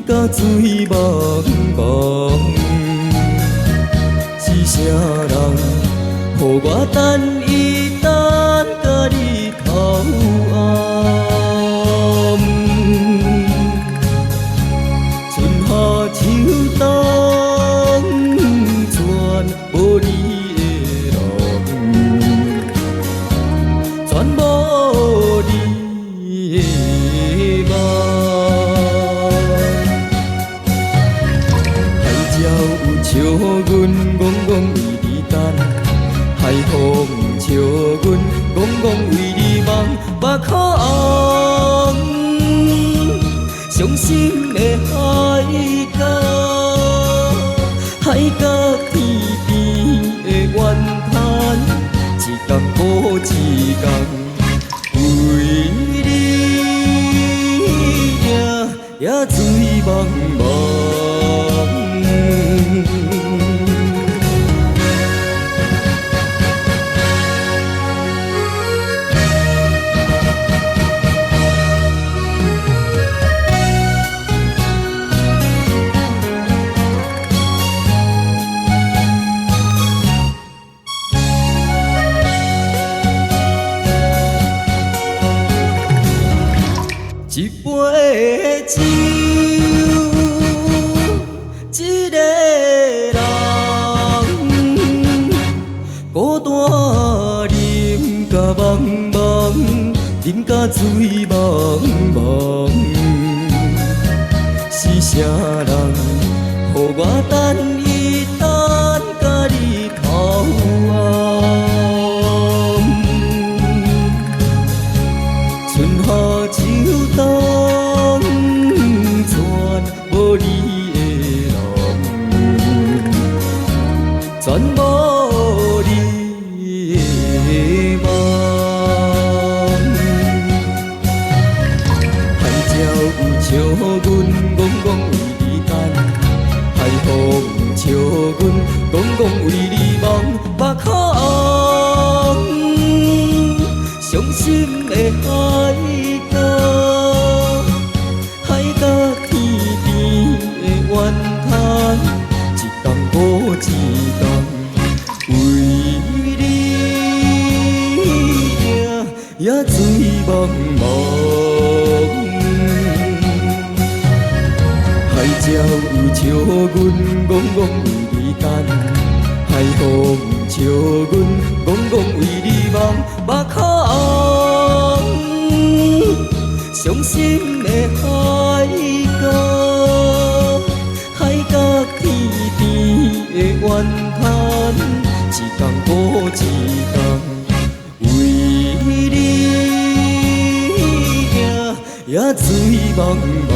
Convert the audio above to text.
甲水茫茫，是啥人？予我等伊等甲日头暗，春夏秋冬，全无你的路，全无你的梦。海鸟有笑阮，戆戆为你等。海风笑阮，戆戆为你梦，目眶红。伤心的海角，海角天边的怨叹，一天过一天，为你也水茫茫。一杯酒，一个人，孤单饮甲茫茫，饮甲醉茫茫。是啥人？予我等伊等甲日头暗，春夏秋冬，全无你的路，全无你的梦。海鸟有笑阮，戆戆为你等；海风笑阮，戆戆为你梦，目眶红。伤心的海角，海角天边的怨叹，一天过一天，为你也水茫茫。海鸟有笑阮，戆戆为你等；海风笑阮，戆戆为你梦，目眶红。伤心的海角，海角天边的怨叹，一天过一天，为你也水茫茫。